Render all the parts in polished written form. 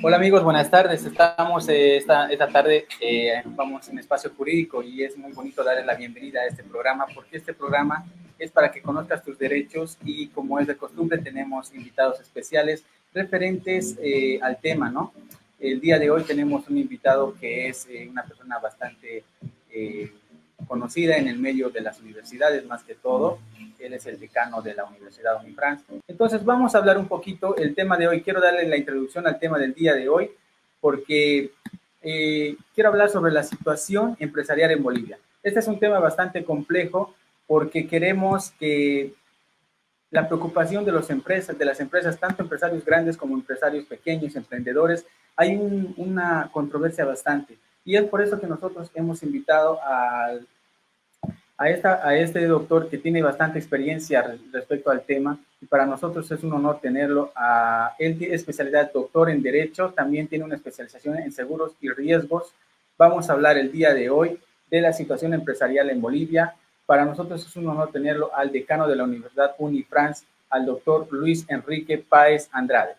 Hola amigos, buenas tardes. Estamos esta tarde, vamos en Espacio Jurídico y es muy bonito darles la bienvenida a este programa porque este programa es para que conozcas tus derechos y como es de costumbre tenemos invitados especiales referentes al tema, ¿no? El día de hoy tenemos un invitado que es una persona bastante conocida en el medio de las universidades más que todo. Él es el decano de la Universidad Unifrance. Entonces vamos a hablar un poquito el tema de hoy. Quiero darle la introducción al tema del día de hoy porque quiero hablar sobre la situación empresarial en Bolivia. Este es un tema bastante complejo porque queremos que la preocupación de las empresas, tanto empresarios grandes como empresarios pequeños, emprendedores, hay una controversia bastante. Y es por eso que nosotros hemos invitado a este doctor que tiene bastante experiencia respecto al tema y para nosotros es un honor tenerlo. Él tiene especialidad doctor en Derecho, también tiene una especialización en Seguros y Riesgos. Vamos a hablar el día de hoy de la situación empresarial en Bolivia. Para nosotros es un honor tenerlo al decano de la Universidad Unifrance, al doctor Luis Enrique Páez Andrade.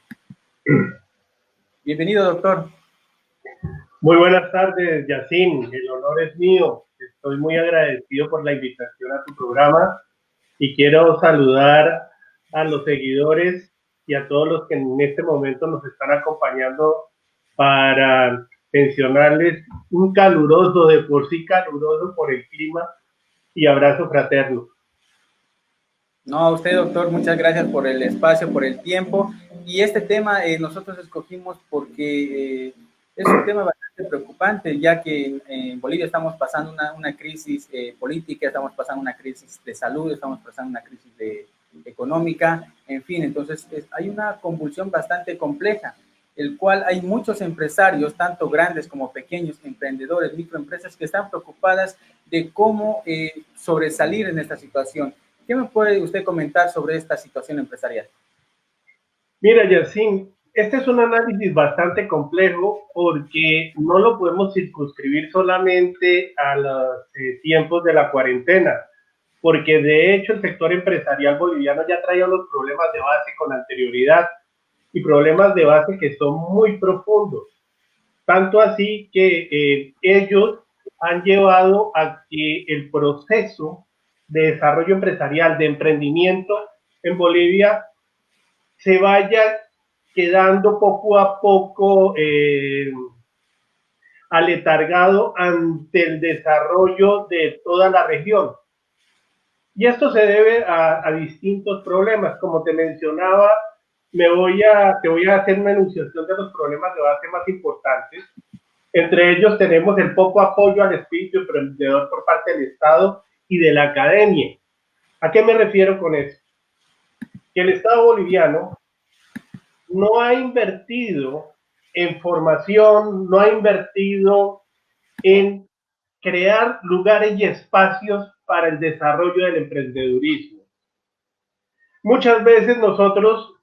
Bienvenido, doctor. Muy buenas tardes, Yacine. El honor es mío. Estoy muy agradecido por la invitación a tu programa y quiero saludar a los seguidores y a todos los que en este momento nos están acompañando para mencionarles un caluroso, de por sí caluroso por el clima y abrazo fraterno. No, a usted, doctor, muchas gracias por el espacio, por el tiempo. Y este tema nosotros escogimos porque es un tema bastante preocupante, ya que en Bolivia estamos pasando una crisis política, estamos pasando una crisis de salud, estamos pasando una crisis económica, en fin, entonces hay una convulsión bastante compleja, el cual hay muchos empresarios, tanto grandes como pequeños, emprendedores, microempresas, que están preocupadas de cómo sobresalir en esta situación. ¿Qué me puede usted comentar sobre esta situación empresarial? Mira, Yacine, este es un análisis bastante complejo porque no lo podemos circunscribir solamente a los tiempos de la cuarentena, porque de hecho el sector empresarial boliviano ya traía los problemas de base con anterioridad y problemas de base que son muy profundos. Tanto así que ellos han llevado a que el proceso de desarrollo empresarial, de emprendimiento en Bolivia se vaya quedando poco a poco aletargado ante el desarrollo de toda la región. Y esto se debe a distintos problemas. Como te mencionaba, te voy a hacer una enunciación de los problemas de base más importantes. Entre ellos tenemos el poco apoyo al espíritu emprendedor por parte del Estado y de la academia. ¿A qué me refiero con eso? Que el Estado boliviano no ha invertido en formación, no ha invertido en crear lugares y espacios para el desarrollo del emprendedurismo. Muchas veces nosotros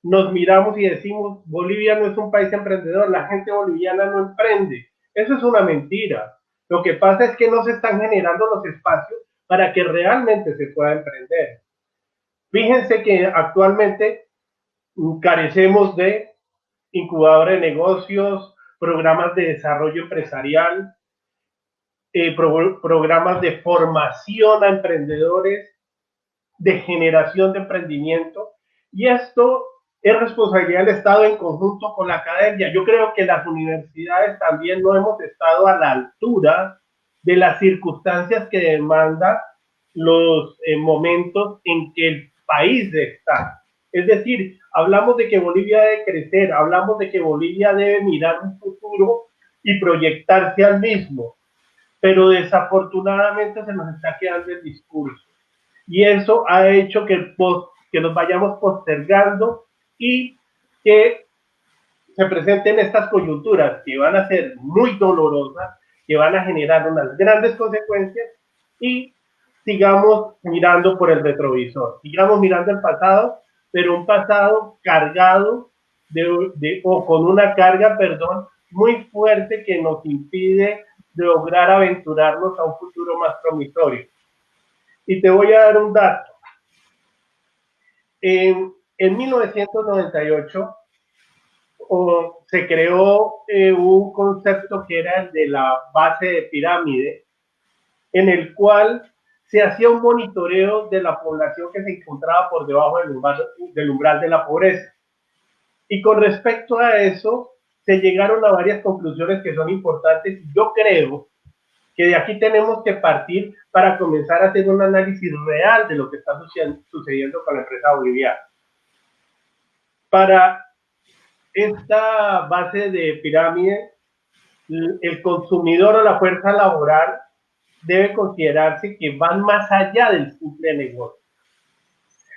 nos miramos y decimos, Bolivia no es un país emprendedor, la gente boliviana no emprende. Eso es una mentira. Lo que pasa es que no se están generando los espacios para que realmente se pueda emprender. Fíjense que actualmente carecemos de incubadora de negocios, programas de desarrollo empresarial, programas de formación a emprendedores, de generación de emprendimiento, y esto es responsabilidad del Estado en conjunto con la academia. Yo creo que las universidades también no hemos estado a la altura de las circunstancias que demanda los momentos en que el país está. Es decir, hablamos de que Bolivia debe crecer, hablamos de que Bolivia debe mirar un futuro y proyectarse al mismo, pero desafortunadamente se nos está quedando el discurso. Y eso ha hecho que nos vayamos postergando y que se presenten estas coyunturas que van a ser muy dolorosas, que van a generar unas grandes consecuencias y sigamos mirando por el retrovisor, sigamos mirando el pasado, pero un pasado cargado o con una carga, perdón, muy fuerte que nos impide lograr aventurarnos a un futuro más promisorio. Y te voy a dar un dato. En 1998, se creó un concepto que era el de la base de pirámide, en el cual se hacía un monitoreo de la población que se encontraba por debajo del umbral de la pobreza. Y con respecto a eso, se llegaron a varias conclusiones que son importantes. Yo creo que de aquí tenemos que partir para comenzar a hacer un análisis real de lo que está sucediendo con la empresa boliviana. Para esta base de pirámide, el consumidor o la fuerza laboral debe considerarse que van más allá del simple negocio.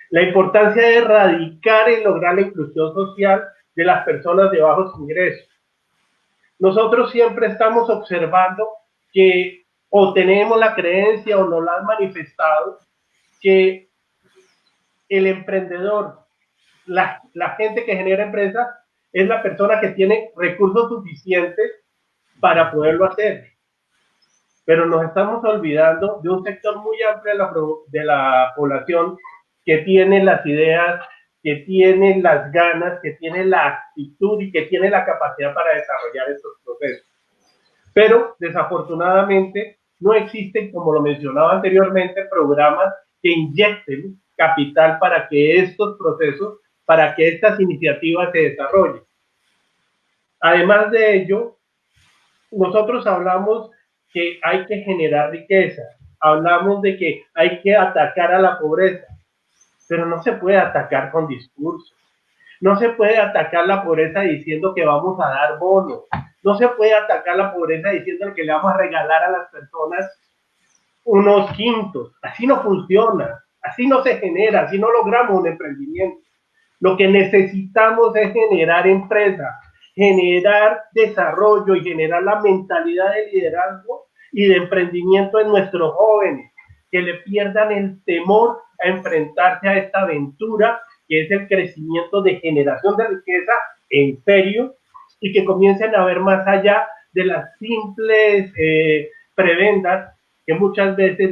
La importancia de erradicar y lograr la inclusión social de las personas de bajos ingresos. Nosotros siempre estamos observando que o tenemos la creencia o nos la han manifestado que el emprendedor, la gente que genera empresas, es la persona que tiene recursos suficientes para poderlo hacer. Pero nos estamos olvidando de un sector muy amplio de la población que tiene las ideas, que tiene las ganas, que tiene la actitud y que tiene la capacidad para desarrollar estos procesos. Pero desafortunadamente no existen, como lo mencionaba anteriormente, programas que inyecten capital para que estos procesos, para que estas iniciativas se desarrollen. Además de ello, nosotros hablamos que hay que generar riqueza, hablamos de que hay que atacar a la pobreza, pero no se puede atacar con discursos, no se puede atacar la pobreza diciendo que vamos a dar bonos, no se puede atacar la pobreza diciendo que le vamos a regalar a las personas unos quintos. Así no funciona, así no se genera, así no logramos un emprendimiento. Lo que necesitamos es generar empresas, generar desarrollo y generar la mentalidad de liderazgo y de emprendimiento en nuestros jóvenes, que le pierdan el temor a enfrentarse a esta aventura que es el crecimiento de generación de riqueza en serio y que comiencen a ver más allá de las simples prebendas que muchas veces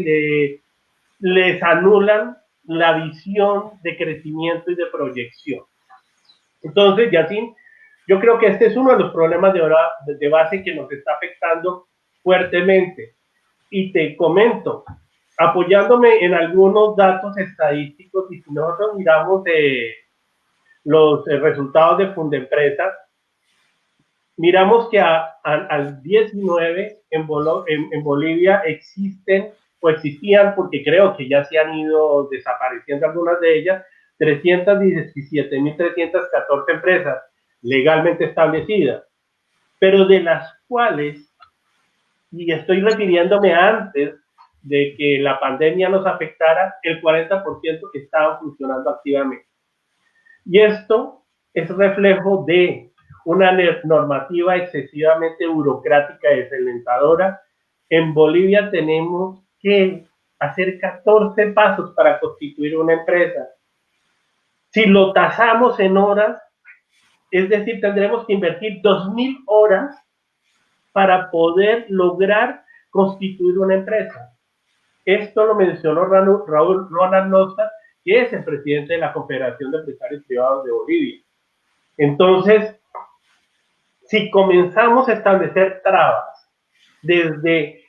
les anulan la visión de crecimiento y de proyección. Entonces, Yacine, yo creo que este es uno de los problemas de base que nos está afectando fuertemente. Y te comento, apoyándome en algunos datos estadísticos, y si nosotros miramos los resultados de Fundempresa, miramos que al 19 en Bolivia existen o existían, porque creo que ya se han ido desapareciendo algunas de ellas, 317.314 empresas legalmente establecidas, pero de las cuales, y estoy refiriéndome antes de que la pandemia nos afectara, el 40% que estaban funcionando activamente. Y esto es reflejo de una normativa excesivamente burocrática y desalentadora. En Bolivia tenemos que hacer 14 pasos para constituir una empresa. Si lo tasamos en horas, es decir, tendremos que invertir 2.000 horas para poder lograr constituir una empresa. Esto lo mencionó Ronald Nosta, que es el presidente de la Confederación de Empresarios Privados de Bolivia. Entonces, si comenzamos a establecer trabas desde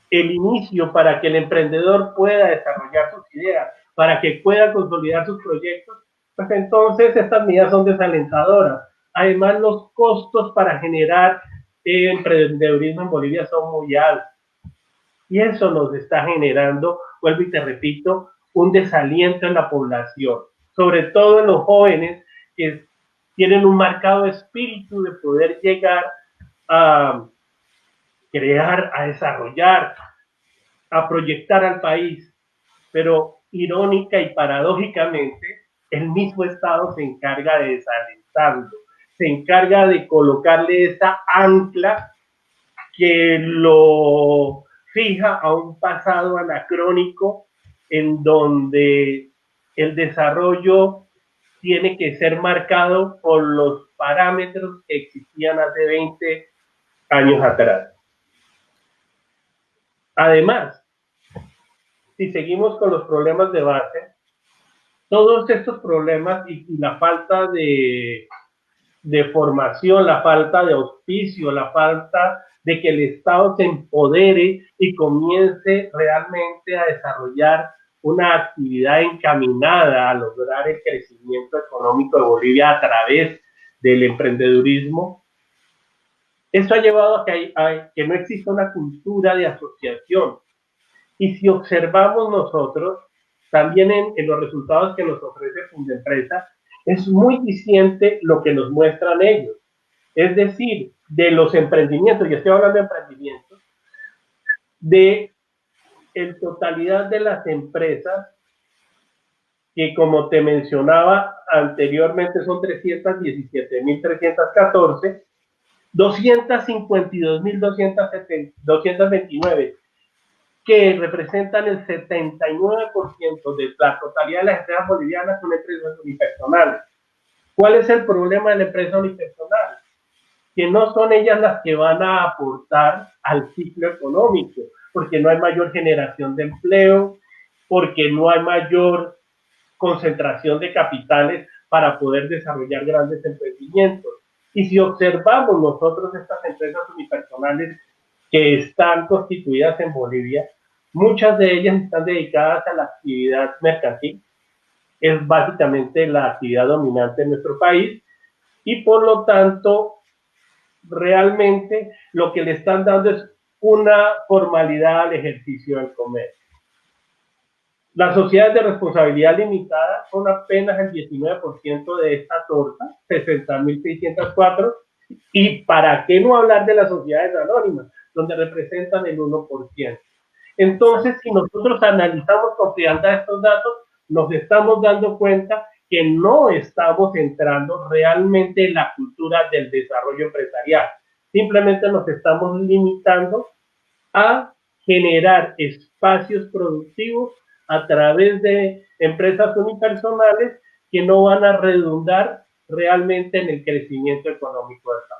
el inicio para que el emprendedor pueda desarrollar sus ideas, para que pueda consolidar sus proyectos, pues entonces estas medidas son desalentadoras. Además, los costos para generar emprendedurismo en Bolivia son muy altos. Y eso nos está generando, vuelvo y te repito, un desaliento en la población, sobre todo en los jóvenes que tienen un marcado espíritu de poder llegar a crear, a desarrollar, a proyectar al país, pero irónica y paradójicamente, el mismo Estado se encarga de desalentarlo, se encarga de colocarle esa ancla que lo fija a un pasado anacrónico en donde el desarrollo tiene que ser marcado por los parámetros que existían hace 20 años atrás. Además, si seguimos con los problemas de base, todos estos problemas y la falta de de formación, la falta de auspicio, la falta de que el Estado se empodere y comience realmente a desarrollar una actividad encaminada a lograr el crecimiento económico de Bolivia a través del emprendedurismo. Esto ha llevado a que no exista una cultura de asociación. Y si observamos nosotros, también en los resultados que nos ofrece Fundempresa, es muy diciente lo que nos muestran ellos. Es decir, de los emprendimientos, y estoy hablando de emprendimientos, de en totalidad de las empresas, que como te mencionaba anteriormente son 317.314, 252.229, que representan el 79% de la totalidad de las empresas bolivianas, son empresas unipersonales. ¿Cuál es el problema de la empresa unipersonal? Que no son ellas las que van a aportar al ciclo económico, porque no hay mayor generación de empleo, porque no hay mayor concentración de capitales para poder desarrollar grandes emprendimientos. Y si observamos nosotros estas empresas unipersonales que están constituidas en Bolivia, muchas de ellas están dedicadas a la actividad mercantil, es básicamente la actividad dominante en nuestro país, y por lo tanto realmente lo que le están dando es una formalidad al ejercicio del comercio. Las sociedades de responsabilidad limitada son apenas el 19% de esta torta, 60.604, y para qué no hablar de las sociedades anónimas, donde representan el 1%. Entonces, si nosotros analizamos con frialdad estos datos, nos estamos dando cuenta que no estamos entrando realmente en la cultura del desarrollo empresarial. Simplemente nos estamos limitando a generar espacios productivos a través de empresas unipersonales que no van a redundar realmente en el crecimiento económico del país.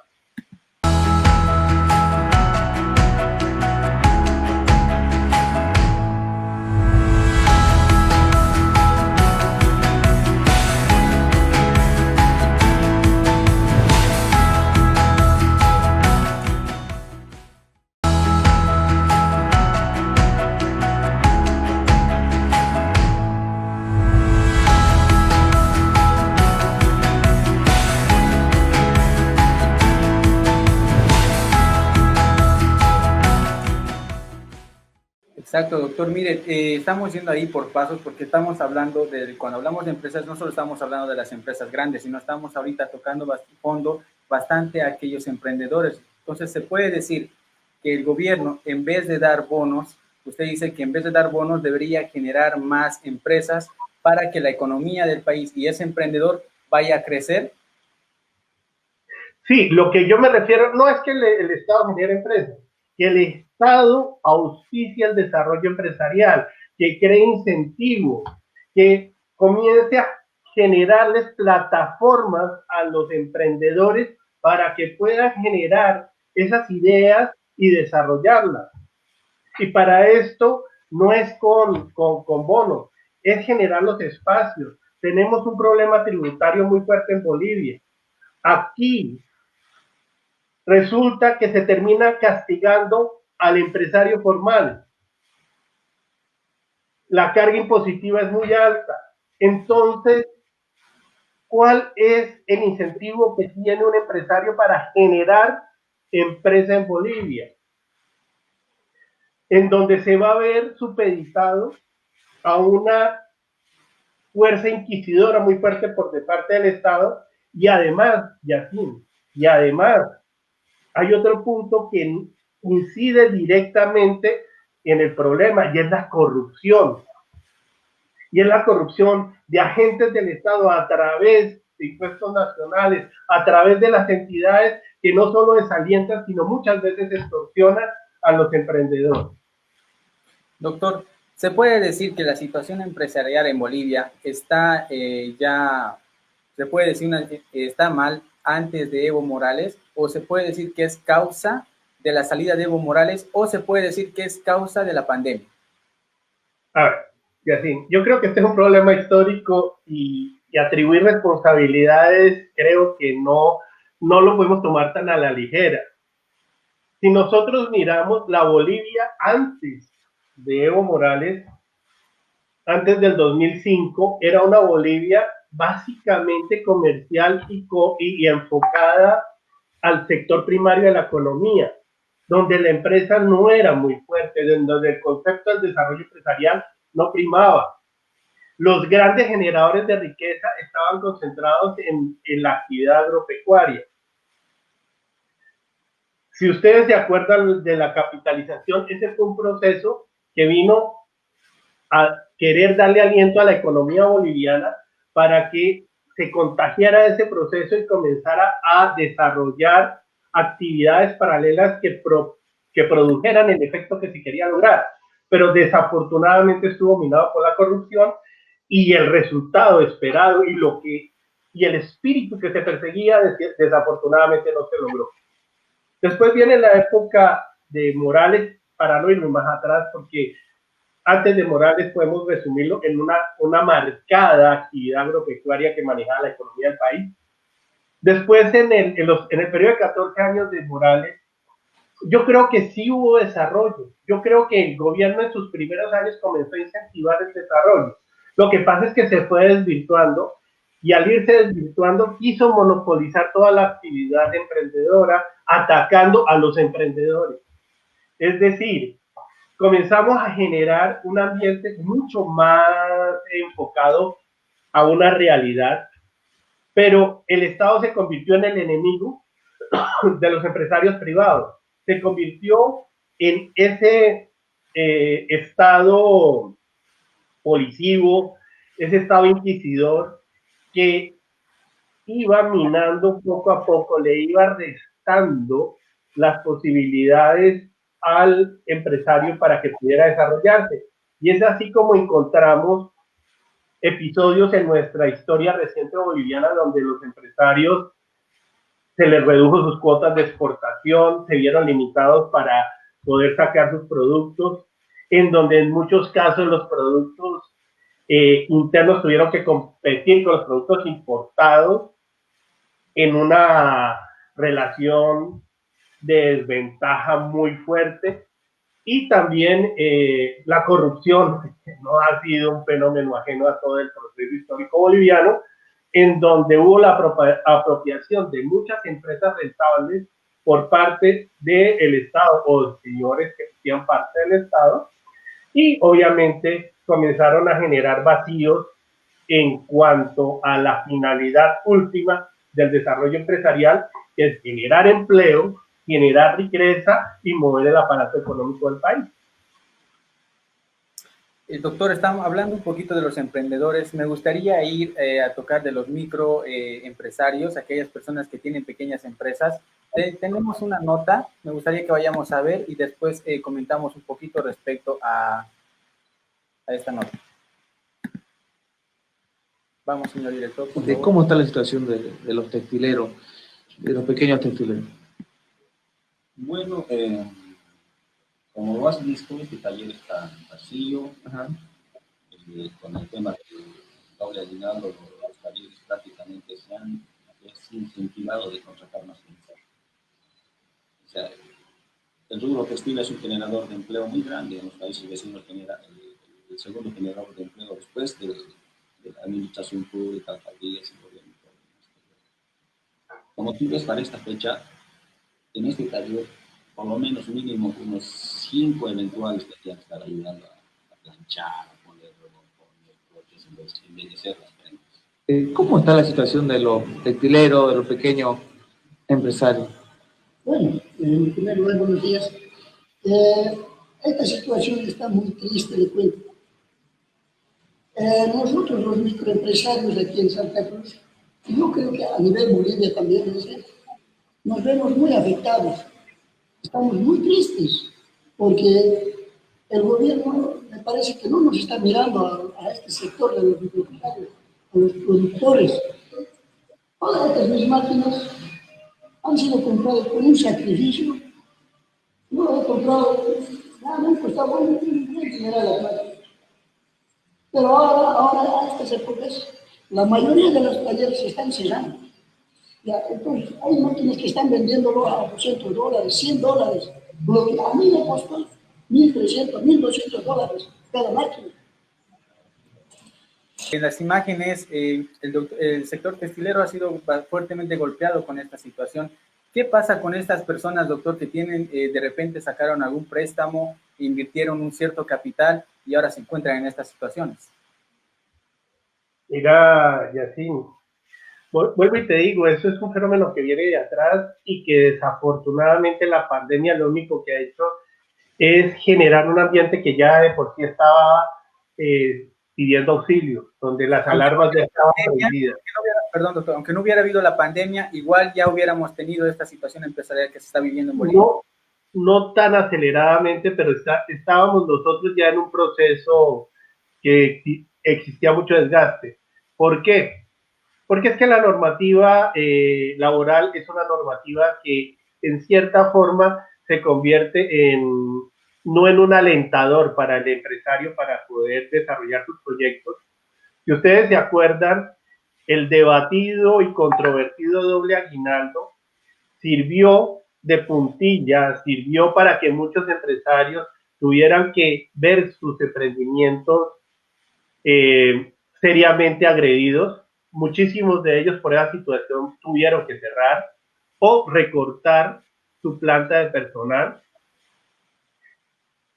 Exacto, doctor. Mire, estamos yendo ahí por pasos porque estamos hablando cuando hablamos de empresas, no solo estamos hablando de las empresas grandes, sino estamos ahorita tocando fondo bastante a aquellos emprendedores. Entonces, se puede decir que el gobierno, en vez de dar bonos, usted dice que en vez de dar bonos debería generar más empresas para que la economía del país y ese emprendedor vaya a crecer. Sí, lo que yo me refiero no es que el Estado genere empresas, que el Estado auspicia el desarrollo empresarial, que cree incentivos, que comience a generarles plataformas a los emprendedores para que puedan generar esas ideas y desarrollarlas. Y para esto no es con bonos, es generar los espacios. Tenemos un problema tributario muy fuerte en Bolivia. Aquí resulta que se termina castigando al empresario formal. La carga impositiva es muy alta. Entonces, ¿cuál es el incentivo que tiene un empresario para generar empresa en Bolivia? En donde se va a ver supeditado a una fuerza inquisidora muy fuerte por de parte del Estado, y además, hay otro punto que incide directamente en el problema, y es la corrupción. Y es la corrupción de agentes del Estado a través de impuestos nacionales, a través de las entidades que no solo desalientan, sino muchas veces extorsionan a los emprendedores. Doctor, ¿se puede decir que la situación empresarial en Bolivia está se puede decir, está mal antes de Evo Morales, o se puede decir que es causa de la salida de Evo Morales, o se puede decir que es causa de la pandemia? A ver, Yacine, yo creo que este es un problema histórico y atribuir responsabilidades creo que no no lo podemos tomar tan a la ligera. Si nosotros miramos la Bolivia antes de Evo Morales, antes del 2005, era una Bolivia básicamente comercial y enfocada al sector primario de la economía, donde la empresa no era muy fuerte, donde el concepto del desarrollo empresarial no primaba. Los grandes generadores de riqueza estaban concentrados en la actividad agropecuaria. Si ustedes se acuerdan de la capitalización, ese fue un proceso que vino a querer darle aliento a la economía boliviana para que se contagiara ese proceso y comenzara a desarrollar actividades paralelas que produjeran el efecto que se quería lograr. Pero desafortunadamente estuvo minado por la corrupción y el resultado esperado y el espíritu que se perseguía desafortunadamente no se logró. Después viene la época de Morales, para no irme más atrás, porque antes de Morales podemos resumirlo en una marcada actividad agropecuaria que manejaba la economía del país. Después, en el periodo de 14 años de Morales, yo creo que sí hubo desarrollo. Yo creo que el gobierno en sus primeros años comenzó a incentivar el desarrollo. Lo que pasa es que se fue desvirtuando y al irse desvirtuando quiso monopolizar toda la actividad emprendedora, atacando a los emprendedores. Es decir, comenzamos a generar un ambiente mucho más enfocado a una realidad, pero el Estado se convirtió en el enemigo de los empresarios privados, se convirtió en ese Estado policivo, ese Estado inquisidor que iba minando poco a poco, le iba restando las posibilidades al empresario para que pudiera desarrollarse. Y es así como encontramos episodios en nuestra historia reciente boliviana donde los empresarios se les redujo sus cuotas de exportación, se vieron limitados para poder sacar sus productos, en donde en muchos casos los productos internos tuvieron que competir con los productos importados en una relación de desventaja muy fuerte. Y también la corrupción, que no ha sido un fenómeno ajeno a todo el proceso histórico boliviano, en donde hubo la apropiación de muchas empresas rentables por parte del Estado o señores que hacían parte del Estado, y obviamente comenzaron a generar vacíos en cuanto a la finalidad última del desarrollo empresarial, que es generar empleo, generar riqueza y mover el aparato económico del país. Doctor, estamos hablando un poquito de los emprendedores. Me gustaría ir a tocar de los microempresarios, aquellas personas que tienen pequeñas empresas. Tenemos una nota, me gustaría que vayamos a ver y después comentamos un poquito respecto a esta nota. Vamos, señor director. ¿De cómo está la situación de los textileros, de los pequeños textileros? Bueno, como lo has visto, este taller está vacío. Con el tema del doble aguinaldo, los talleres prácticamente se han desincentivado de contratar más gente. O sea, el rubro textil es un generador de empleo muy grande en los países vecinos, genera el segundo generador de empleo después de la administración pública, alcaldías y gobierno. Como tú ves, para esta fecha, en este taller, por lo menos mínimo unos 5 eventuales tendrían que estar ayudando a planchar, a poner broches embellecer las prendas. ¿Cómo está la situación de los textileros, de los pequeños empresarios? Bueno, en primer lugar, buenos días. Esta situación está muy triste, le cuento. Nosotros los microempresarios aquí en Santa Cruz, y yo creo que a nivel Bolivia también, nos vemos muy afectados. Estamos muy tristes porque el gobierno me parece que no nos está mirando a este sector de los microempresarios, a los productores. Todas estas mis máquinas han sido compradas con un sacrificio. No he comprado, nada, me costaba muy dinero la plata. Pero ahora, a estas épocas, la mayoría de los talleres se están cerrando. Ya, entonces, hay máquinas que están vendiéndolo a $200, $100, lo que a mí me costó $1.300, $1.200 cada máquina. En las imágenes, el sector textilero ha sido fuertemente golpeado con esta situación. ¿Qué pasa con estas personas, doctor, que tienen, de repente sacaron algún préstamo, invirtieron un cierto capital y ahora se encuentran en estas situaciones? Mira, Yacine, vuelvo y te digo, eso es un fenómeno que viene de atrás y que desafortunadamente la pandemia lo único que ha hecho es generar un ambiente que ya de por sí estaba pidiendo auxilio, donde las alarmas ya estaban prendidas. Perdón, doctor, aunque no hubiera habido la pandemia, igual ya hubiéramos tenido esta situación empresarial que se está viviendo en Bolivia. No tan aceleradamente, pero estábamos nosotros ya en un proceso que existía mucho desgaste. ¿Por qué? Porque es que la normativa laboral es una normativa que en cierta forma se convierte no en un alentador para el empresario para poder desarrollar sus proyectos. Si ustedes se acuerdan, el debatido y controvertido doble aguinaldo sirvió de puntilla, sirvió para que muchos empresarios tuvieran que ver sus emprendimientos seriamente agredidos. Muchísimos de ellos por esa situación tuvieron que cerrar o recortar su planta de personal.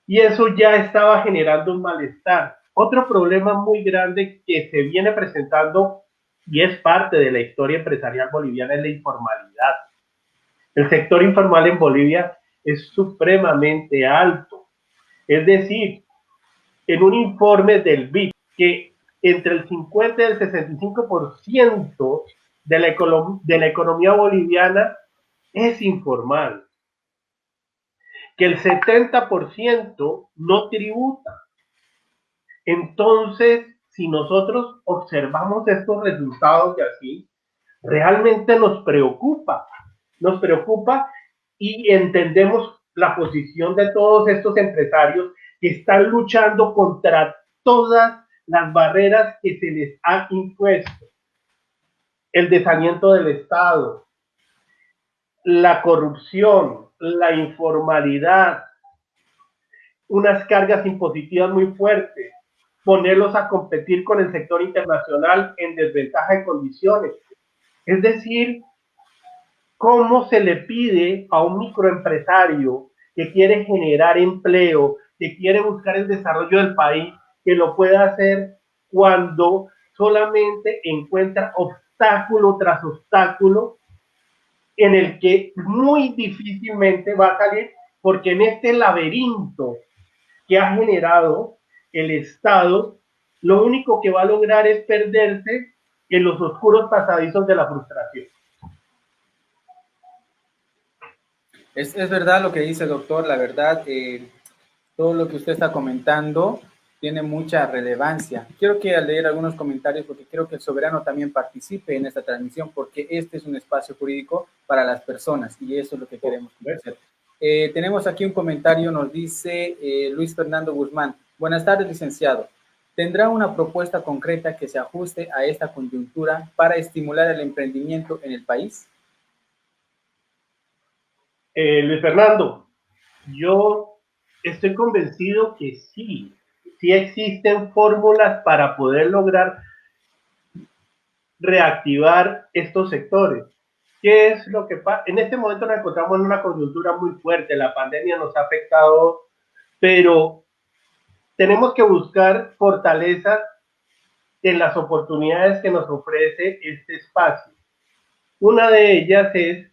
Y eso ya estaba generando un malestar. Otro problema muy grande que se viene presentando y es parte de la historia empresarial boliviana es la informalidad. El sector informal en Bolivia es supremamente alto. Es decir, en un informe del BID, que entre el 50 y el 65% de la economía boliviana es informal, que el 70% no tributa. Entonces, si nosotros observamos estos resultados de así, realmente nos preocupa y entendemos la posición de todos estos empresarios que están luchando contra todas las barreras que se les ha impuesto. El desaliento del Estado, la corrupción, la informalidad, unas cargas impositivas muy fuertes, ponerlos a competir con el sector internacional en desventaja de condiciones. Es decir, ¿cómo se le pide a un microempresario que quiere generar empleo, que quiere buscar el desarrollo del país, que lo pueda hacer cuando solamente encuentra obstáculo tras obstáculo en el que muy difícilmente va a salir, porque en este laberinto que ha generado el Estado, lo único que va a lograr es perderse en los oscuros pasadizos de la frustración? Es verdad lo que dice el doctor, la verdad, todo lo que usted está comentando tiene mucha relevancia. Quiero que leer algunos comentarios porque quiero que el soberano también participe en esta transmisión porque este es un espacio jurídico para las personas y eso es lo que queremos hacer. Tenemos aquí un comentario, nos dice Luis Fernando Guzmán. Buenas tardes, licenciado. ¿Tendrá una propuesta concreta que se ajuste a esta coyuntura para estimular el emprendimiento en el país? Luis Fernando, yo estoy convencido que sí existen fórmulas para poder lograr reactivar estos sectores. ¿Qué es lo que pasa? En este momento nos encontramos en una coyuntura muy fuerte, la pandemia nos ha afectado, pero tenemos que buscar fortalezas en las oportunidades que nos ofrece este espacio. Una de ellas es,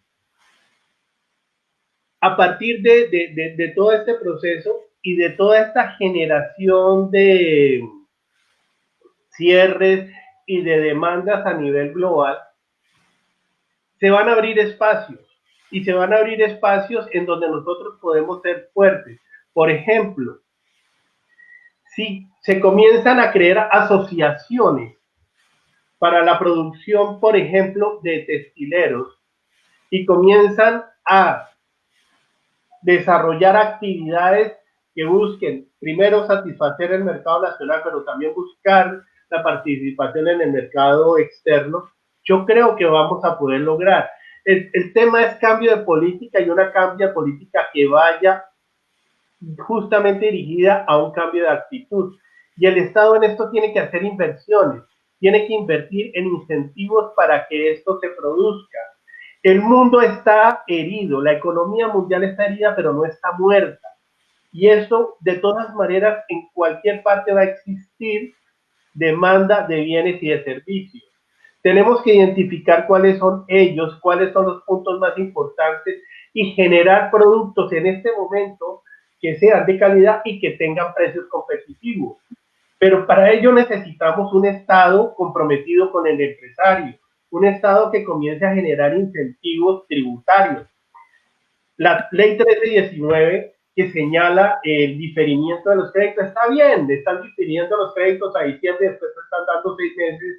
a partir de todo este proceso y de toda esta generación de cierres y de demandas a nivel global, se van a abrir espacios y se van a abrir espacios en donde nosotros podemos ser fuertes. Por ejemplo, si se comienzan a crear asociaciones para la producción, por ejemplo, de textileros y comienzan a desarrollar actividades que busquen primero satisfacer el mercado nacional, pero también buscar la participación en el mercado externo, yo creo que vamos a poder lograr. El tema es cambio de política y una cambio de política que vaya justamente dirigida a un cambio de actitud. Y el Estado en esto tiene que hacer inversiones, tiene que invertir en incentivos para que esto se produzca. El mundo está herido, la economía mundial está herida, pero no está muerta. Y eso, de todas maneras, en cualquier parte va a existir demanda de bienes y de servicios. Tenemos que identificar cuáles son ellos, cuáles son los puntos más importantes y generar productos en este momento que sean de calidad y que tengan precios competitivos. Pero para ello necesitamos un Estado comprometido con el empresario, un Estado que comience a generar incentivos tributarios. La ley 1319 que señala el diferimiento de los créditos, está bien, están difiriendo los créditos a diciembre, después están dando 6 meses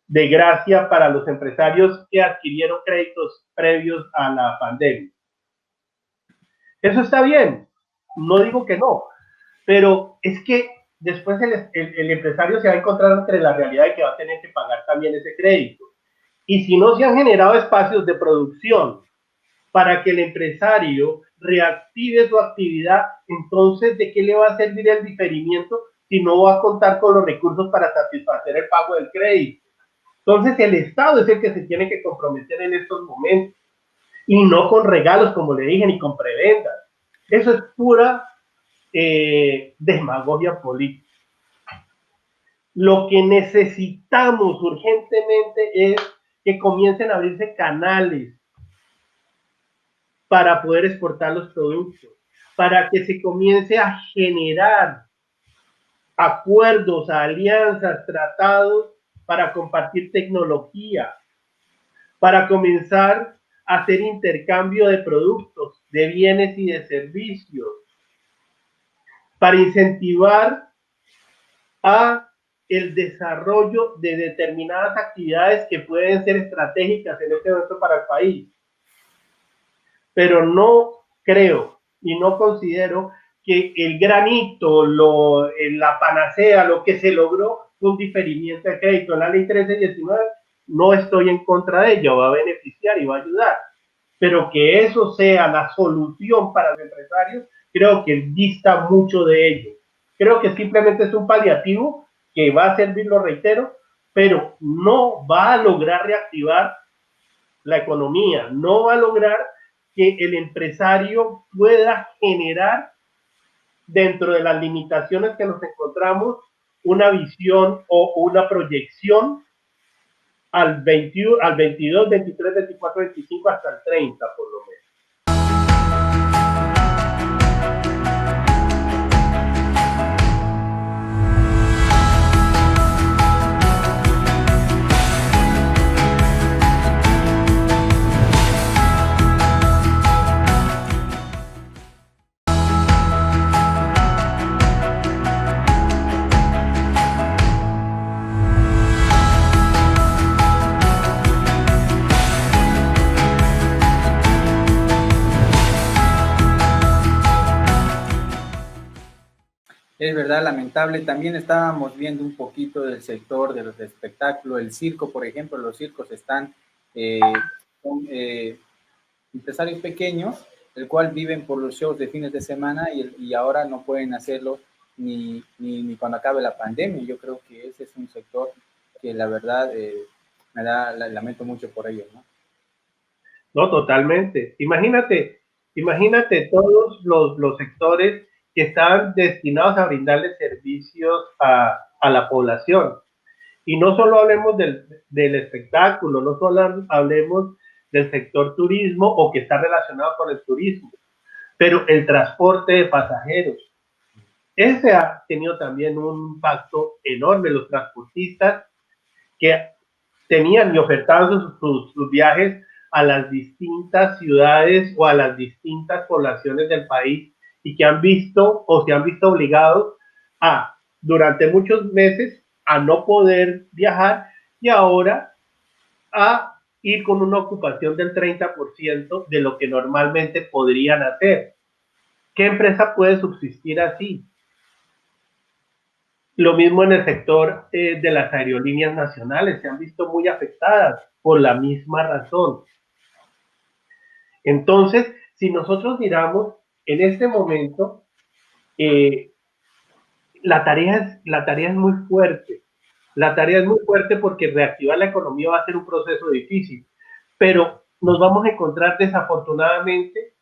de gracia para los empresarios que adquirieron créditos previos a la pandemia. Eso está bien, no digo que no, pero es que después el empresario se va a encontrar entre la realidad de que va a tener que pagar también ese crédito. Y si no se han generado espacios de producción para que el empresario reactive su actividad, entonces ¿de qué le va a servir el diferimiento si no va a contar con los recursos para satisfacer el pago del crédito? Entonces el Estado es el que se tiene que comprometer en estos momentos y no con regalos, como le dije, ni con prebendas. Eso es pura demagogia política. Lo que necesitamos urgentemente es que comiencen a abrirse canales para poder exportar los productos, para que se comience a generar acuerdos, alianzas, tratados para compartir tecnología, para comenzar a hacer intercambio de productos, de bienes y de servicios, para incentivar a el desarrollo de determinadas actividades que pueden ser estratégicas en este momento para el país. Pero no creo y no considero que el granito, la panacea, lo que se logró fue un diferimiento de crédito. En la ley 1319 no estoy en contra de ella, va a beneficiar y va a ayudar, pero que eso sea la solución para los empresarios, creo que dista mucho de ello. Creo que simplemente es un paliativo que va a servir, lo reitero, pero no va a lograr reactivar la economía, no va a lograr que el empresario pueda generar, dentro de las limitaciones que nos encontramos, una visión o una proyección al 21, al 22, 23, 24, 25 hasta el 30 por lo menos. Es verdad, lamentable. También estábamos viendo un poquito del sector de los espectáculos, el circo, por ejemplo. Los circos están con empresarios pequeños, el cual viven por los shows de fines de semana y ahora no pueden hacerlo ni cuando acabe la pandemia. Yo creo que ese es un sector que la verdad lamento mucho por ello, ¿no? No, totalmente. Imagínate todos los sectores que estaban destinados a brindarle servicios a la población. Y no solo hablemos del espectáculo, no solo hablemos del sector turismo o que está relacionado con el turismo, pero el transporte de pasajeros. Ese ha tenido también un impacto enorme. Los transportistas que tenían y ofertaban sus viajes a las distintas ciudades o a las distintas poblaciones del país y que han visto o se han visto obligados a, durante muchos meses, a no poder viajar y ahora a ir con una ocupación del 30% de lo que normalmente podrían hacer. ¿Qué empresa puede subsistir así? Lo mismo en el sector de las aerolíneas nacionales, se han visto muy afectadas por la misma razón. Entonces, si nosotros miramos en este momento, la tarea es muy fuerte. La tarea es muy fuerte porque reactivar la economía va a ser un proceso difícil, pero nos vamos a encontrar desafortunadamente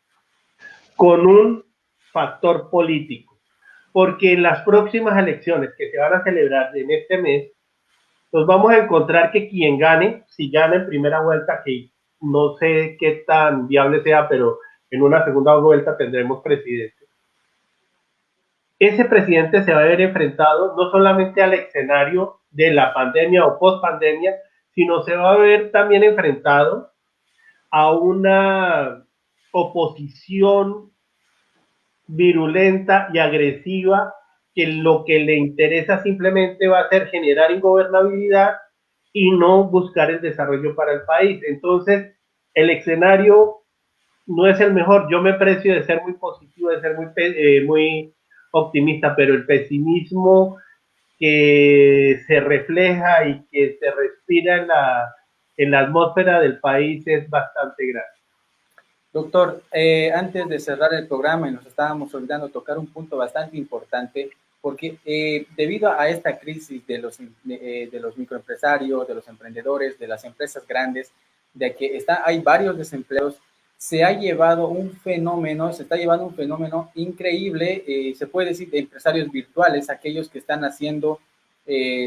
con un factor político, porque en las próximas elecciones que se van a celebrar en este mes, nos vamos a encontrar que quien gane, si gana en primera vuelta, que no sé qué tan viable sea, pero en una segunda vuelta tendremos presidente. Ese presidente se va a ver enfrentado no solamente al escenario de la pandemia o post pandemia, sino se va a ver también enfrentado a una oposición virulenta y agresiva que lo que le interesa simplemente va a ser generar ingobernabilidad y no buscar el desarrollo para el país. Entonces, el escenario no es el mejor. Yo me precio de ser muy positivo, de ser muy optimista, pero el pesimismo que se refleja y que se respira en la atmósfera del país es bastante grande. Doctor, antes de cerrar el programa, y nos estábamos olvidando tocar un punto bastante importante, porque debido a esta crisis de los microempresarios, de los emprendedores, de las empresas grandes, de que hay varios desempleados, se está llevando un fenómeno increíble, se puede decir, de empresarios virtuales, aquellos que están haciendo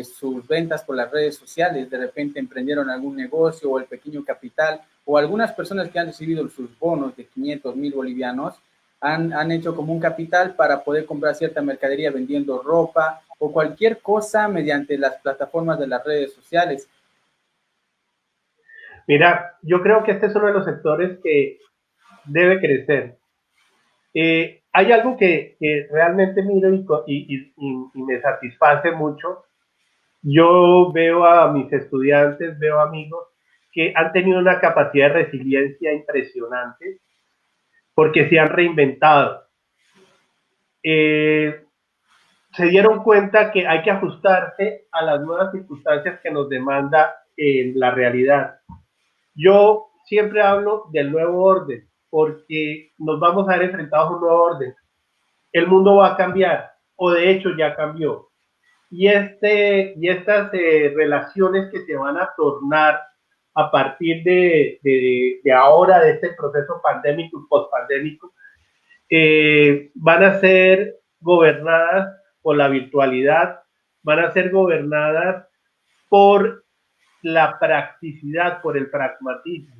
sus ventas por las redes sociales, de repente emprendieron algún negocio o el pequeño capital, o algunas personas que han recibido sus bonos de 500,000 bolivianos, han hecho como un capital para poder comprar cierta mercadería vendiendo ropa o cualquier cosa mediante las plataformas de las redes sociales. Mira, yo creo que este es uno de los sectores que debe crecer. Hay algo que realmente miro y me satisface mucho. Yo veo a mis estudiantes, veo amigos que han tenido una capacidad de resiliencia impresionante porque se han reinventado. Se dieron cuenta que hay que ajustarse a las nuevas circunstancias que nos demanda la realidad. Yo siempre hablo del nuevo orden porque nos vamos a ver enfrentados a un nuevo orden. El mundo va a cambiar, o de hecho ya cambió. Y estas relaciones que se van a tornar a partir de ahora, de este proceso pandémico y pospandémico, van a ser gobernadas por la virtualidad, van a ser gobernadas por la practicidad, por el pragmatismo.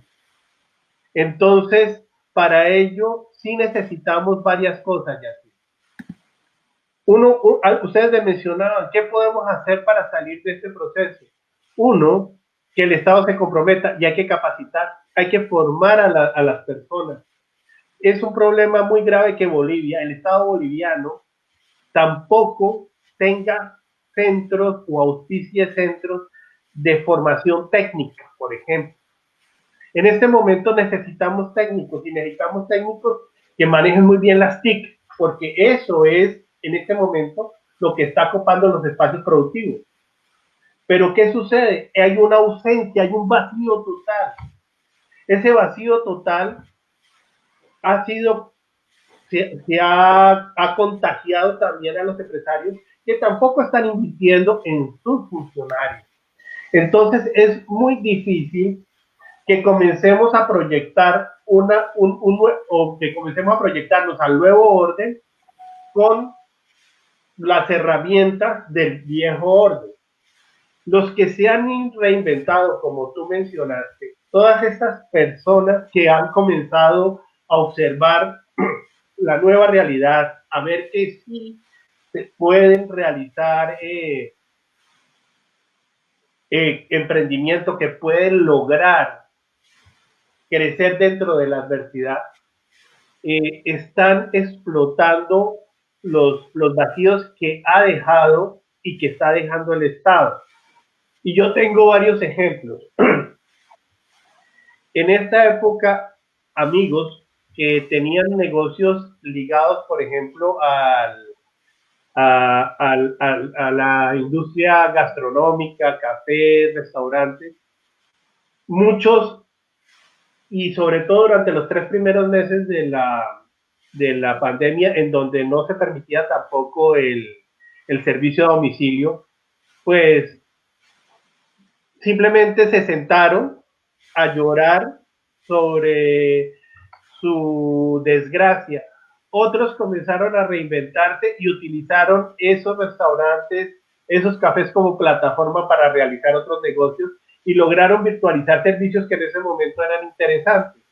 Entonces, para ello sí necesitamos varias cosas, ya. Ustedes mencionaban, ¿qué podemos hacer para salir de este proceso? Uno, que el Estado se comprometa y hay que capacitar, hay que formar a las personas. Es un problema muy grave que Bolivia, el Estado boliviano, tampoco tenga centros o auspicie centros de formación técnica, por ejemplo. En este momento necesitamos técnicos y necesitamos técnicos que manejen muy bien las TIC, porque eso es en este momento lo que está ocupando los espacios productivos. Pero ¿qué sucede? Hay una ausencia, hay un vacío total. Ese vacío total ha contagiado también a los empresarios que tampoco están invirtiendo en sus funcionarios. Entonces es muy difícil que comencemos a proyectar o que comencemos a proyectarnos al nuevo orden con las herramientas del viejo orden. Los que se han reinventado, como tú mencionaste, todas estas personas que han comenzado a observar la nueva realidad, a ver que sí se pueden realizar emprendimientos que pueden lograr crecer dentro de la adversidad, están explotando los vacíos que ha dejado y que está dejando el Estado. Y yo tengo varios ejemplos. En esta época, amigos que tenían negocios ligados, por ejemplo, a la industria gastronómica, café, restaurantes. Muchos, y sobre todo durante los 3 primeros meses de la pandemia, en donde no se permitía tampoco el servicio a domicilio, pues simplemente se sentaron a llorar sobre su desgracia. Otros comenzaron a reinventarse y utilizaron esos restaurantes, esos cafés como plataforma para realizar otros negocios y lograron virtualizar servicios que en ese momento eran interesantes.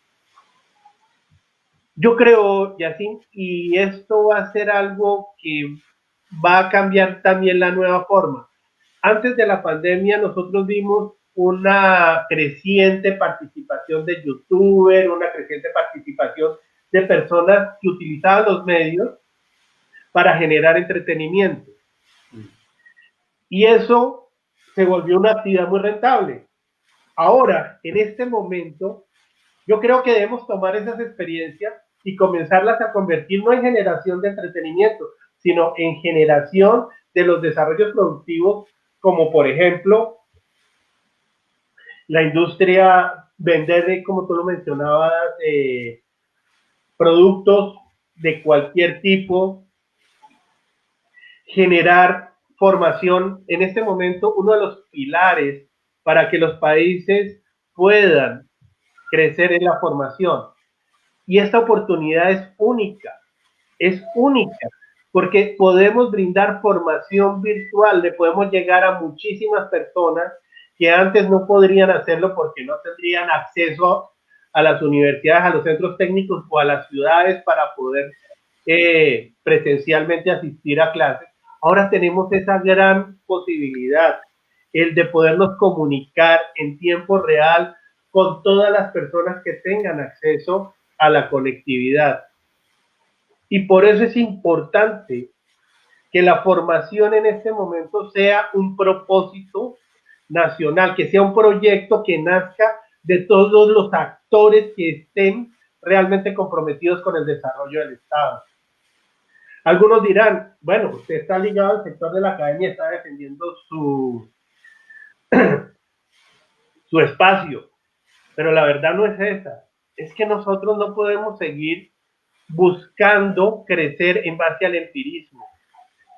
Yo creo, Yacine, y esto va a ser algo que va a cambiar también la nueva forma. Antes de la pandemia nosotros vimos una creciente participación de youtubers, una creciente participación de personas que utilizaban los medios para generar entretenimiento. Y eso se volvió una actividad muy rentable. Ahora, en este momento, yo creo que debemos tomar esas experiencias y comenzarlas a convertir no en generación de entretenimiento, sino en generación de los desarrollos productivos, como por ejemplo la industria, vender, como tú lo mencionabas, productos de cualquier tipo, generar formación. En este momento, uno de los pilares para que los países puedan crecer es la formación. Y esta oportunidad es única, porque podemos brindar formación virtual, le podemos llegar a muchísimas personas que antes no podrían hacerlo porque no tendrían acceso a las universidades, a los centros técnicos o a las ciudades para poder presencialmente asistir a clases. Ahora tenemos esa gran posibilidad, el de podernos comunicar en tiempo real con todas las personas que tengan acceso a la conectividad. Y por eso es importante que la formación en este momento sea un propósito nacional, que sea un proyecto que nazca de todos los actores que estén realmente comprometidos con el desarrollo del Estado. Algunos dirán, bueno, usted está ligado al sector de la academia, está defendiendo su espacio, pero la verdad no es esa. Es que nosotros no podemos seguir buscando crecer en base al empirismo,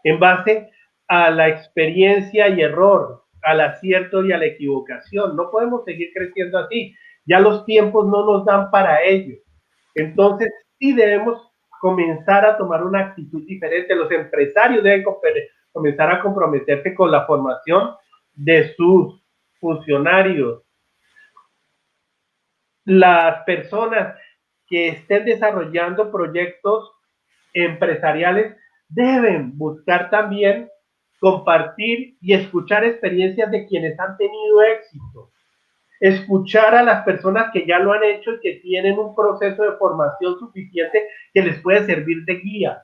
en base a la experiencia y error, al acierto y a la equivocación. No podemos seguir creciendo así. Ya los tiempos no nos dan para ello. Entonces, sí debemos comenzar a tomar una actitud diferente. Los empresarios deben comenzar a comprometerse con la formación de sus funcionarios. Las personas que estén desarrollando proyectos empresariales deben buscar también compartir y escuchar experiencias de quienes han tenido éxito, escuchar a las personas que ya lo han hecho y que tienen un proceso de formación suficiente que les puede servir de guía.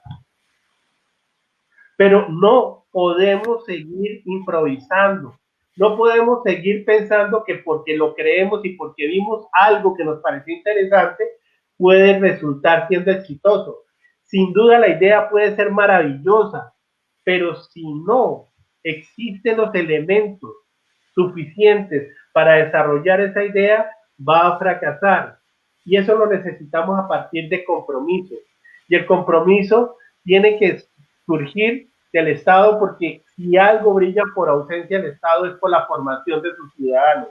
Pero no podemos seguir improvisando, no podemos seguir pensando que porque lo creemos y porque vimos algo que nos pareció interesante puede resultar siendo exitoso. Sin duda la idea puede ser maravillosa, pero si no existen los elementos suficientes para desarrollar esa idea, va a fracasar. Y eso lo necesitamos a partir de compromiso. Y el compromiso tiene que surgir del Estado, porque si algo brilla por ausencia del Estado es por la formación de sus ciudadanos.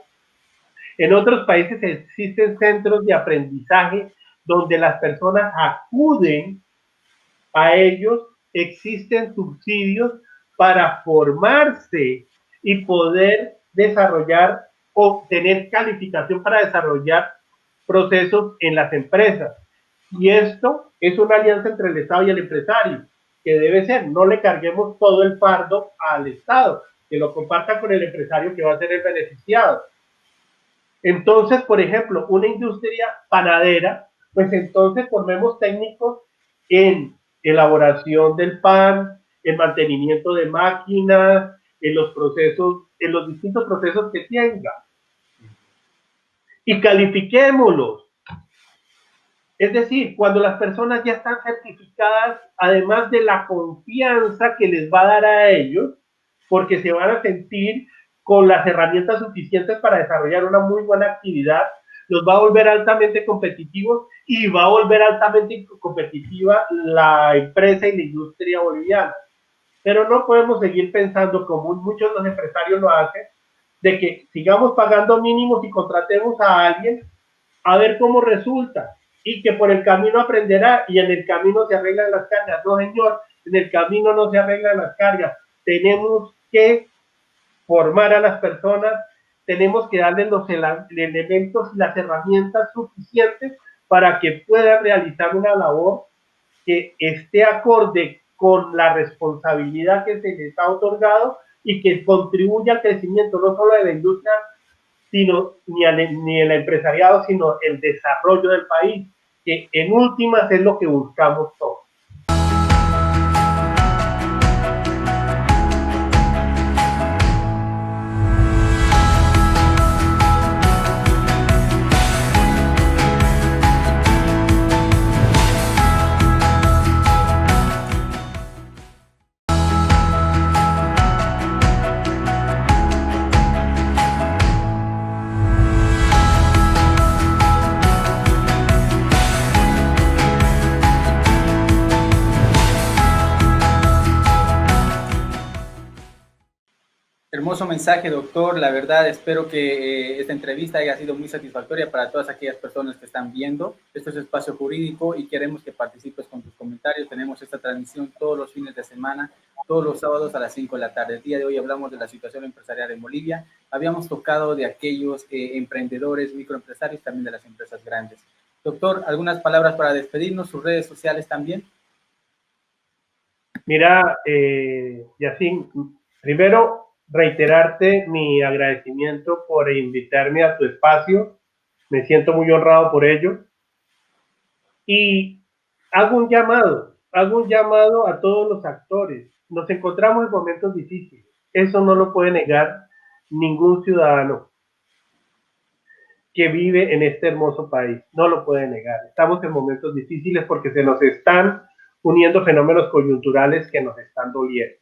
En otros países existen centros de aprendizaje donde las personas acuden a ellos, existen subsidios para formarse y poder desarrollar o tener calificación para desarrollar procesos en las empresas. Y esto es una alianza entre el Estado y el empresario, que debe ser, no le carguemos todo el fardo al Estado, que lo comparta con el empresario que va a ser el beneficiado. Entonces, por ejemplo, una industria panadera, pues entonces formemos técnicos en elaboración del pan, en mantenimiento de máquinas, en los procesos, en los distintos procesos que tenga. Y califiquémoslos. Es decir, cuando las personas ya están certificadas, además de la confianza que les va a dar a ellos, porque se van a sentir con las herramientas suficientes para desarrollar una muy buena actividad, los va a volver altamente competitivos y va a volver altamente competitiva la empresa y la industria boliviana. Pero no podemos seguir pensando, como muchos de los empresarios lo hacen, de que sigamos pagando mínimos y contratemos a alguien a ver cómo resulta y que por el camino aprenderá y en el camino se arreglan las cargas. No, señor, en el camino no se arreglan las cargas. Tenemos que formar a las personas, tenemos que darles los elementos y las herramientas suficientes para que puedan realizar una labor que esté acorde con la responsabilidad que se les ha otorgado y que contribuya al crecimiento no solo de la industria, sino ni el empresariado, sino el desarrollo del país, que en últimas es lo que buscamos todos. Hermoso mensaje, doctor. La verdad, espero que esta entrevista haya sido muy satisfactoria para todas aquellas personas que están viendo. Esto es Espacio Jurídico y queremos que participes con tus comentarios. Tenemos esta transmisión todos los fines de semana, todos los sábados a las 5 de la tarde. El día de hoy hablamos de la situación empresarial en Bolivia. Habíamos tocado de aquellos emprendedores, microempresarios, también de las empresas grandes. Doctor, algunas palabras para despedirnos, sus redes sociales también. Mira, Yacine, primero reiterarte mi agradecimiento por invitarme a tu espacio. Me siento muy honrado por ello. Y hago un llamado a todos los actores. Nos encontramos en momentos difíciles. Eso no lo puede negar ningún ciudadano que vive en este hermoso país. No lo puede negar. Estamos en momentos difíciles porque se nos están uniendo fenómenos coyunturales que nos están doliendo.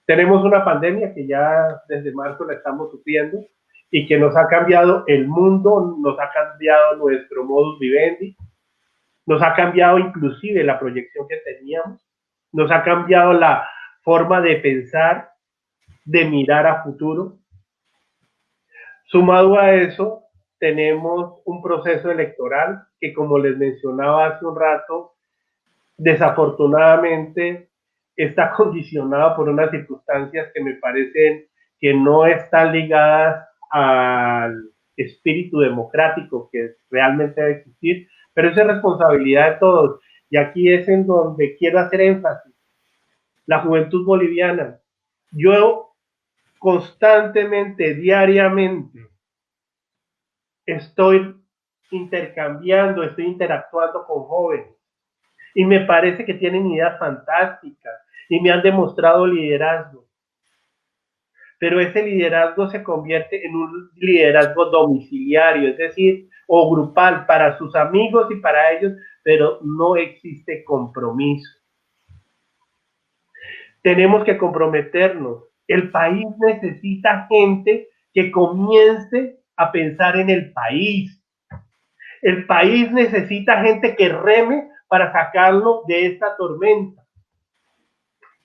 Tenemos una pandemia que ya desde marzo la estamos sufriendo y que nos ha cambiado el mundo, nos ha cambiado nuestro modus vivendi, nos ha cambiado inclusive la proyección que teníamos, nos ha cambiado la forma de pensar, de mirar a futuro. Sumado a eso, tenemos un proceso electoral que, como les mencionaba hace un rato, desafortunadamente está condicionado por unas circunstancias que me parecen que no están ligadas al espíritu democrático que realmente debe existir, pero esa es responsabilidad de todos. Y aquí es en donde quiero hacer énfasis. La juventud boliviana. Yo constantemente, diariamente, estoy intercambiando, estoy interactuando con jóvenes y me parece que tienen ideas fantásticas y me han demostrado liderazgo. Pero ese liderazgo se convierte en un liderazgo domiciliario, es decir, o grupal para sus amigos y para ellos, pero no existe compromiso. Tenemos que comprometernos. El país necesita gente que comience a pensar en el país. El país necesita gente que reme para sacarlo de esta tormenta.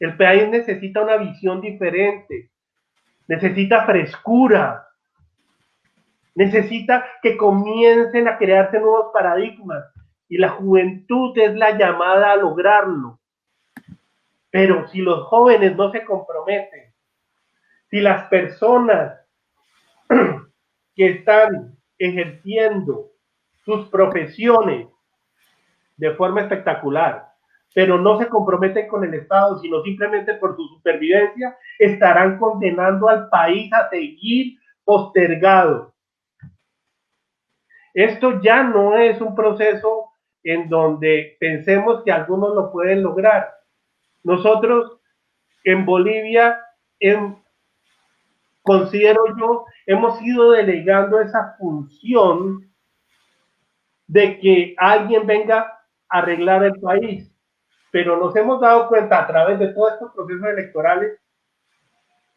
El país necesita una visión diferente, necesita frescura, necesita que comiencen a crearse nuevos paradigmas y la juventud es la llamada a lograrlo. Pero si los jóvenes no se comprometen, si las personas que están ejerciendo sus profesiones de forma espectacular, pero no se comprometen con el Estado, sino simplemente por su supervivencia, estarán condenando al país a seguir postergado. Esto ya no es un proceso en donde pensemos que algunos lo pueden lograr. Nosotros en Bolivia, considero yo, hemos ido delegando esa función de que alguien venga a arreglar el país, pero nos hemos dado cuenta a través de todos estos procesos electorales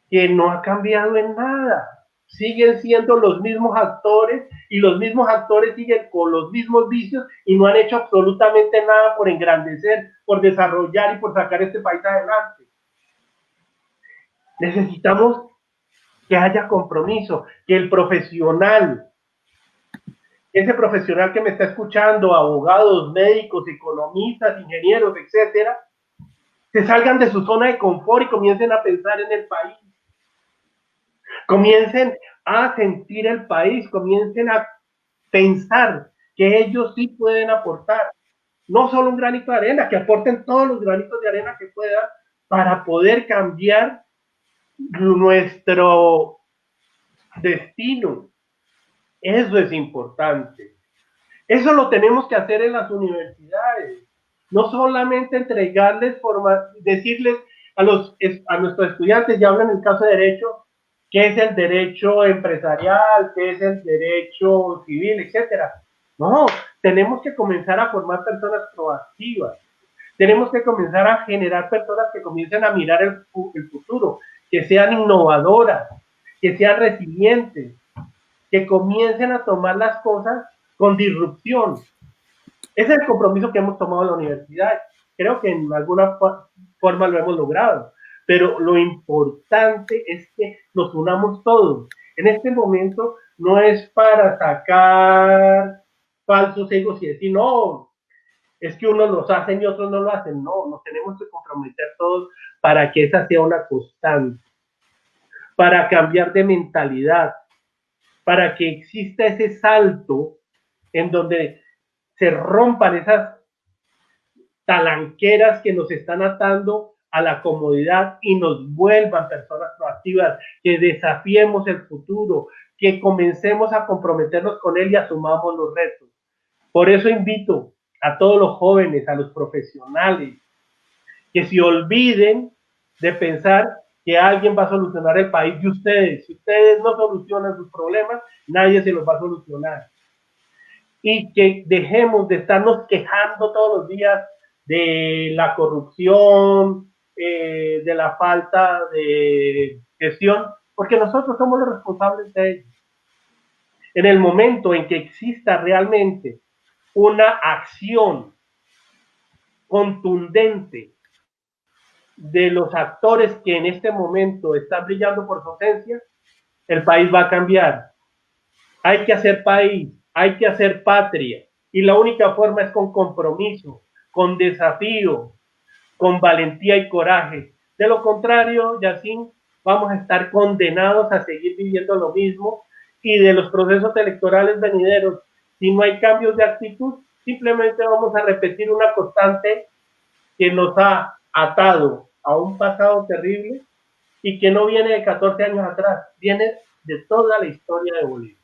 que no ha cambiado en nada. Siguen siendo los mismos actores y los mismos actores siguen con los mismos vicios y no han hecho absolutamente nada por engrandecer, por desarrollar y por sacar este país adelante. Necesitamos que haya compromiso, que el profesional, ese profesional que me está escuchando, abogados, médicos, economistas, ingenieros, etcétera, se salgan de su zona de confort y comiencen a pensar en el país. Comiencen a sentir el país, comiencen a pensar que ellos sí pueden aportar, no solo un granito de arena, que aporten todos los granitos de arena que puedan para poder cambiar nuestro destino. Eso es importante. Eso lo tenemos que hacer en las universidades. No solamente entregarles decirles a nuestros estudiantes, ya hablan en el caso de derecho, qué es el derecho empresarial, qué es el derecho civil, etcétera. No, tenemos que comenzar a formar personas proactivas. Tenemos que comenzar a generar personas que comiencen a mirar el futuro, que sean innovadoras, que sean resilientes, que comiencen a tomar las cosas con disrupción. Ese es el compromiso que hemos tomado en la universidad. Creo que en alguna forma lo hemos logrado. Pero lo importante es que nos unamos todos. En este momento no es para sacar falsos egos y decir, no, es que unos los hacen y otros no lo hacen. No, nos tenemos que comprometer todos para que esa sea una constante, para cambiar de mentalidad, para que exista ese salto en donde se rompan esas talanqueras que nos están atando a la comodidad y nos vuelvan personas proactivas, que desafiemos el futuro, que comencemos a comprometernos con él y asumamos los retos. Por eso invito a todos los jóvenes, a los profesionales, que se olviden de pensar que alguien va a solucionar el país de ustedes. Si ustedes no solucionan sus problemas, nadie se los va a solucionar. Y que dejemos de estarnos quejando todos los días de la corrupción, de la falta de gestión, porque nosotros somos los responsables de ello. En el momento en que exista realmente una acción contundente de los actores que en este momento están brillando por su ausencia, el país va a cambiar. Hay que hacer país, hay que hacer patria, y la única forma es con compromiso, con desafío, con valentía y coraje. De lo contrario, Yacine, vamos a estar condenados a seguir viviendo lo mismo, y de los procesos electorales venideros, si no hay cambios de actitud, simplemente vamos a repetir una constante que nos ha atado a un pasado terrible y que no viene de 14 años atrás, viene de toda la historia de Bolivia.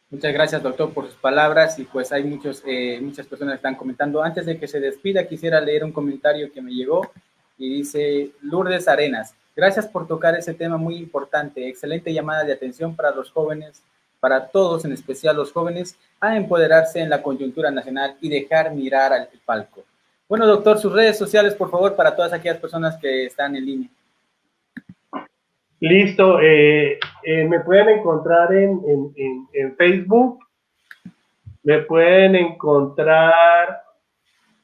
Muchas gracias, doctor, por sus palabras, y pues hay muchas personas que están comentando. Antes de que se despida, quisiera leer un comentario que me llegó y dice: Lourdes Arenas, gracias por tocar ese tema muy importante, excelente llamada de atención para los jóvenes, para todos, en especial los jóvenes, a empoderarse en la coyuntura nacional y dejar mirar al palco. Bueno, doctor, sus redes sociales, por favor, para todas aquellas personas que están en línea. Listo, me pueden encontrar en Facebook, me pueden encontrar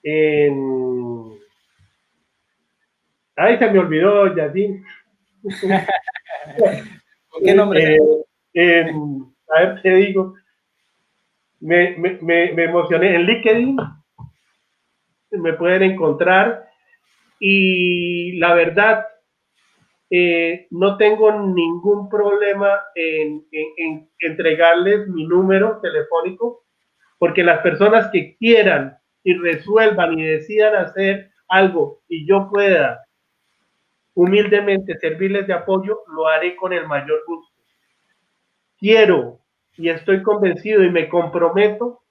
en... Ay, se me olvidó, Yacine. ¿Con qué nombre? A ver, ¿qué digo? Me emocioné. En LinkedIn me pueden encontrar, y la verdad, no tengo ningún problema en entregarles mi número telefónico, porque las personas que quieran y resuelvan y decidan hacer algo y yo pueda humildemente servirles de apoyo, lo haré con el mayor gusto. Quiero y estoy convencido y me comprometo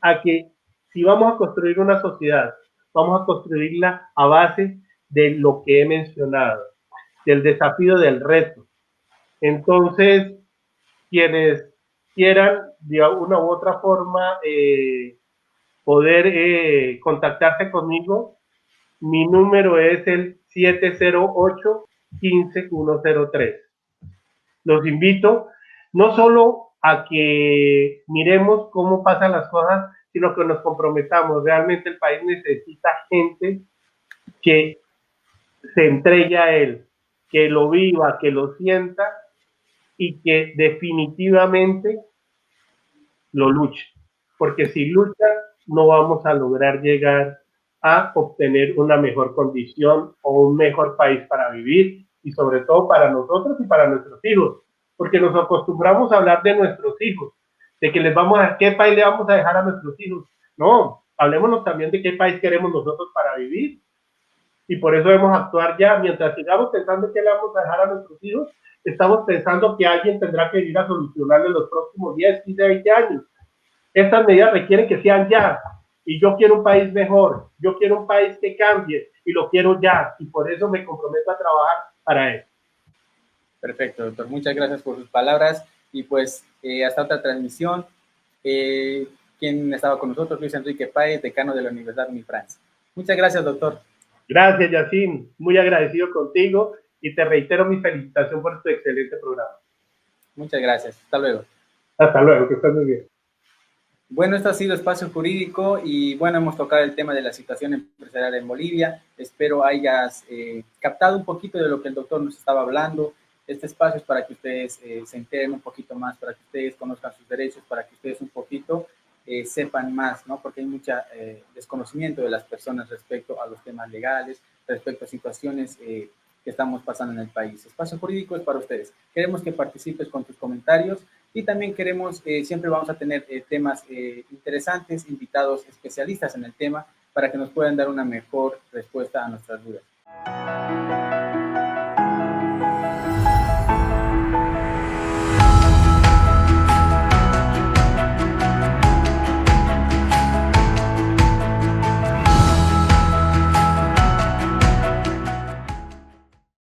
a que si vamos a construir una sociedad, vamos a construirla a base de lo que he mencionado, del desafío, del reto. Entonces, quienes quieran de una u otra forma poder contactarse conmigo, mi número es el 708-15103. Los invito no solo a que miremos cómo pasan las cosas, sino que nos comprometamos. Realmente el país necesita gente que se entregue a él, que lo viva, que lo sienta y que definitivamente lo luche. Porque si lucha, no vamos a lograr llegar a obtener una mejor condición o un mejor país para vivir y sobre todo para nosotros y para nuestros hijos. Porque nos acostumbramos a hablar de nuestros hijos, de que les vamos a, qué país le vamos a dejar a nuestros hijos. No, hablémonos también de qué país queremos nosotros para vivir. Y por eso debemos actuar ya. Mientras sigamos pensando qué le vamos a dejar a nuestros hijos, estamos pensando que alguien tendrá que venir a solucionarlo en los próximos 10, 15, 20 años. Estas medidas requieren que sean ya. Y yo quiero un país mejor. Yo quiero un país que cambie. Y lo quiero ya. Y por eso me comprometo a trabajar para eso. Perfecto, doctor. Muchas gracias por sus palabras. Y pues hasta otra transmisión. ¿Quién estaba con nosotros? Luis Enrique Páez, decano de la Universidad Unifrance. Muchas gracias, doctor. Gracias, Yacine. Muy agradecido contigo y te reitero mi felicitación por tu excelente programa. Muchas gracias. Hasta luego. Hasta luego, que estés muy bien. Bueno, esto ha sido Espacio Jurídico y bueno, hemos tocado el tema de la situación empresarial en Bolivia. Espero hayas captado un poquito de lo que el doctor nos estaba hablando. Este espacio es para que ustedes se enteren un poquito más, para que ustedes conozcan sus derechos, para que ustedes un poquito sepan más, ¿no? Porque hay mucho desconocimiento de las personas respecto a los temas legales, respecto a situaciones que estamos pasando en el país. Espacio Jurídico es para ustedes. Queremos que participes con tus comentarios y también queremos, siempre vamos a tener temas interesantes, invitados especialistas en el tema para que nos puedan dar una mejor respuesta a nuestras dudas.